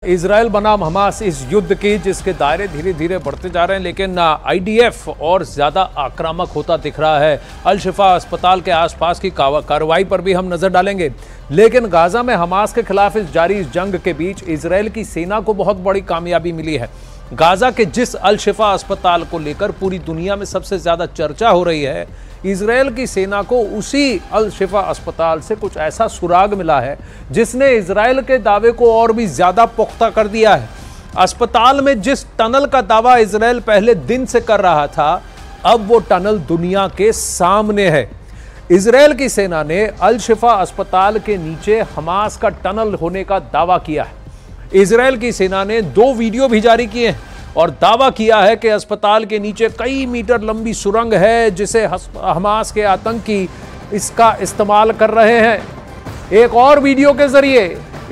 Israel बनाम Hamas इस युद्ध की जिसके दायरे धीरे धीरे बढ़ते जा रहे हैं, लेकिन आईडीएफ और ज्यादा आक्रामक होता दिख रहा है। अल शिफा अस्पताल के आसपास की कार्रवाई पर भी हम नजर डालेंगे। लेकिन गाजा में हमास के खिलाफ इस जारी जंग के बीच इजराइल की सेना को बहुत बड़ी कामयाबी मिली है। गाजा के जिस अल शिफा अस्पताल को लेकर पूरी दुनिया में सबसे ज्यादा चर्चा हो रही है, इजराइल की सेना को उसी अल शिफा अस्पताल से कुछ ऐसा सुराग मिला है जिसने इजराइल के दावे को और भी ज्यादा पुख्ता कर दिया है। अस्पताल में जिस टनल का दावा इजराइल पहले दिन से कर रहा था, अब वो टनल दुनिया के सामने है। इजराइल की सेना ने अल शिफा अस्पताल के नीचे हमास का टनल होने का दावा किया है। इजराइल की सेना ने 2 वीडियो भी जारी किए हैं और दावा किया है कि अस्पताल के नीचे कई मीटर लंबी सुरंग है जिसे हमास के आतंकी इसका इस्तेमाल कर रहे हैं। एक और वीडियो के जरिए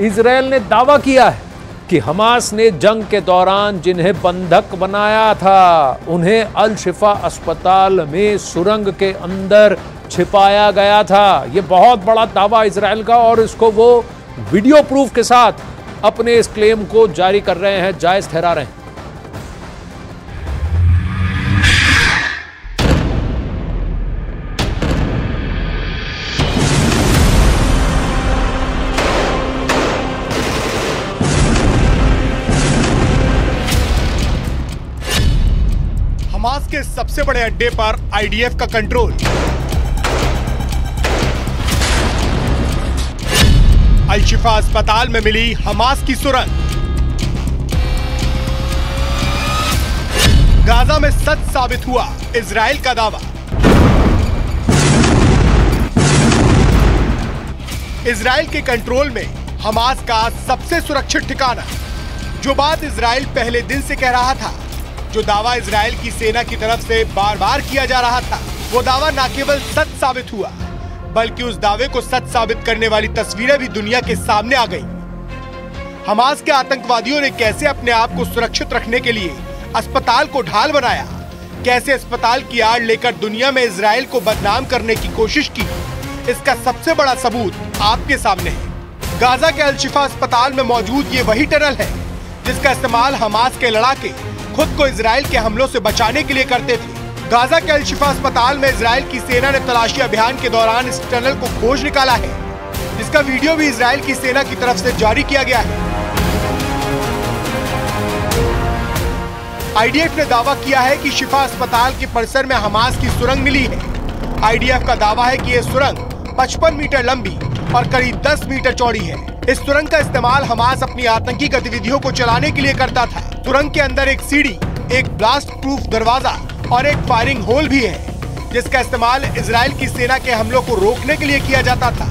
इजराइल ने दावा किया है कि हमास ने जंग के दौरान जिन्हें बंधक बनाया था उन्हें अल शिफा अस्पताल में सुरंग के अंदर छिपाया गया था। यह बहुत बड़ा दावा इजराइल का, और इसको वो वीडियो प्रूफ के साथ अपने इस क्लेम को जारी कर रहे हैं, जायज ठहरा रहे हैं। हमास के सबसे बड़े अड्डे पर आईडीएफ का कंट्रोल। अल शिफा अस्पताल में मिली हमास की सुरंग। गाजा में सच साबित हुआ इजराइल का दावा। इजराइल के कंट्रोल में हमास का सबसे सुरक्षित ठिकाना। जो बात इजराइल पहले दिन से कह रहा था, जो दावा इजराइल की सेना की तरफ से बार बार किया जा रहा था, वो दावा न केवल सच साबित हुआ बल्कि उस दावे को सच साबित करने वाली तस्वीरें भी दुनिया के सामने आ गईं। हमास के आतंकवादियों ने कैसे अपने आप को सुरक्षित रखने के लिए अस्पताल को ढाल बनाया, कैसे अस्पताल की आड़ लेकर दुनिया में इजराइल को बदनाम करने की कोशिश की, इसका सबसे बड़ा सबूत आपके सामने है। गाजा के अल शिफा अस्पताल में मौजूद ये वही टनल है जिसका इस्तेमाल हमास के लड़ाके खुद को इजराइल के हमलों से बचाने के लिए करते थे। गाजा के अल शिफा अस्पताल में इजराइल की सेना ने तलाशी अभियान के दौरान इस टनल को खोज निकाला है, जिसका वीडियो भी इजराइल की सेना की तरफ से जारी किया गया है। आईडीएफ ने दावा किया है कि शिफा अस्पताल के परिसर में हमास की सुरंग मिली है। आईडीएफ का दावा है कि यह सुरंग 55 मीटर लंबी और करीब 10 मीटर चौड़ी है। इस सुरंग का इस्तेमाल हमास अपनी आतंकी गतिविधियों को चलाने के लिए करता था। सुरंग के अंदर एक सीढ़ी, एक ब्लास्ट प्रूफ दरवाजा और एक फायरिंग होल भी है, जिसका इस्तेमाल इजराइल की सेना के हमलों को रोकने के लिए किया जाता था।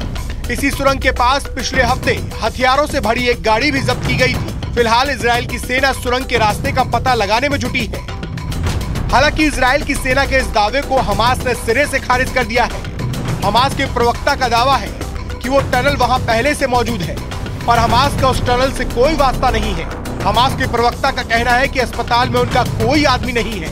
इसी सुरंग के पास पिछले हफ्ते हथियारों से भरी एक गाड़ी भी जब्त की गई थी। फिलहाल इजराइल की सेना सुरंग के रास्ते का पता लगाने में जुटी है। हालांकि इजराइल की सेना के इस दावे को हमास ने सिरे से खारिज कर दिया है। हमास के प्रवक्ता का दावा है कि वो टनल वहां पहले से मौजूद है और हमास का उस टनल से कोई वास्ता नहीं है। हमास के प्रवक्ता का कहना है कि अस्पताल में उनका कोई आदमी नहीं है।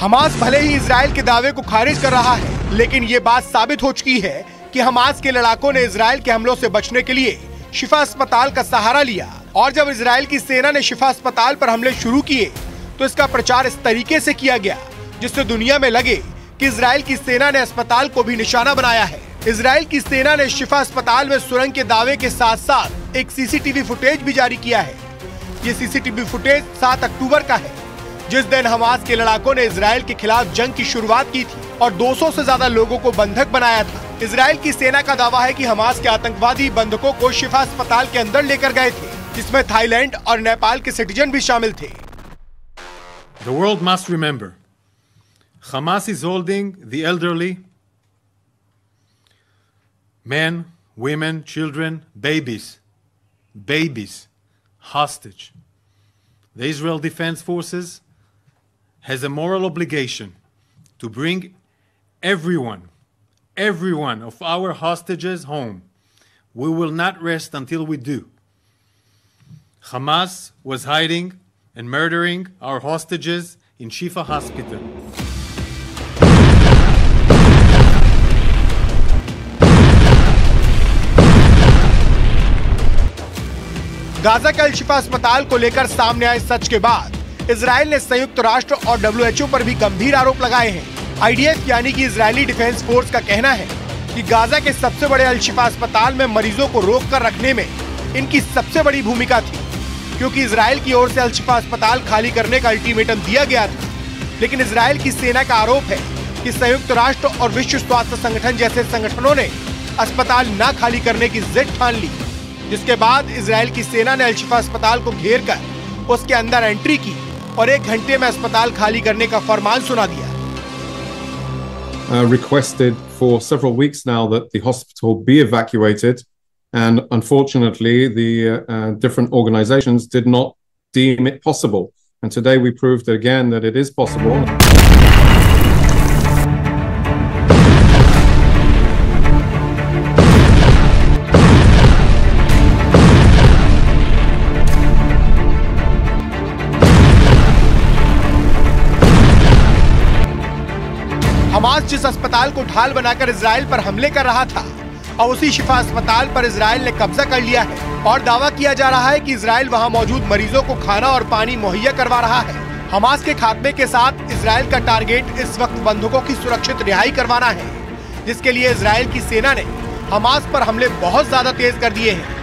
हमास भले ही इजराइल के दावे को खारिज कर रहा है, लेकिन ये बात साबित हो चुकी है कि हमास के लड़ाकों ने इजराइल के हमलों से बचने के लिए शिफा अस्पताल का सहारा लिया। और जब इजराइल की सेना ने शिफा अस्पताल पर हमले शुरू किए तो इसका प्रचार इस तरीके से किया गया जिससे दुनिया में लगे कि इजराइल की सेना ने अस्पताल को भी निशाना बनाया है। इजराइल की सेना ने शिफा अस्पताल में सुरंग के दावे के साथ साथ एक सीसीटीवी फुटेज भी जारी किया है। ये सीसीटीवी फुटेज 7 अक्टूबर का है, जिस दिन हमास के लड़ाकों ने इजराइल के खिलाफ जंग की शुरुआत की थी और 200 से ज्यादा लोगों को बंधक बनाया था। इजराइल की सेना का दावा है कि हमास के आतंकवादी बंधकों को शिफा अस्पताल के अंदर लेकर गए थे, जिसमें थाईलैंड और नेपाल के सिटीजन भी शामिल थे। The world must remember, Hamas is holding the elderly, men, women, children, babies, hostage. The Israel Defense Forces has a moral obligation to bring every one of our hostages home we will not rest until we do. Hamas was hiding and murdering our hostages in Shifa Hospital. Gaza के अल-शिफा अस्पताल को लेकर सामने आए सच के बाद Israel ने संयुक्त राष्ट्र और WHO पर भी गंभीर आरोप लगाए हैं। IDF यानी कि इजरायली डिफेंस फोर्स का कहना है कि गाजा के सबसे बड़े अल-शिफा अस्पताल में मरीजों को रोककर रखने में इनकी सबसे बड़ी भूमिका थी, क्योंकि इजराइल की ओर से अल-शिफा अस्पताल खाली करने का अल्टीमेटम दिया गया था। लेकिन इजराइल की सेना का आरोप है कि संयुक्त राष्ट्र और विश्व स्वास्थ्य संगठन जैसे संगठनों ने अस्पताल न खाली करने की जिद ठान ली, जिसके बाद इजराइल की सेना ने अल-शिफा अस्पताल को घेर कर उसके अंदर एंट्री की और 1 घंटे में अस्पताल खाली करने का फरमान सुना दिया। Requested for several weeks now that the hospital be evacuated, and unfortunately the different organizations did not deem it possible. And today we proved again that it is possible. Hamas जिस अस्पताल को ढाल बनाकर इजराइल पर हमले कर रहा था और उसी शिफा अस्पताल पर इजराइल ने कब्जा कर लिया है और दावा किया जा रहा है कि इजराइल वहां मौजूद मरीजों को खाना और पानी मुहैया करवा रहा है। हमास के खात्मे के साथ इजराइल का टारगेट इस वक्त बंधकों की सुरक्षित रिहाई करवाना है, जिसके लिए इजराइल की सेना ने हमास पर हमले बहुत ज्यादा तेज कर दिए हैं।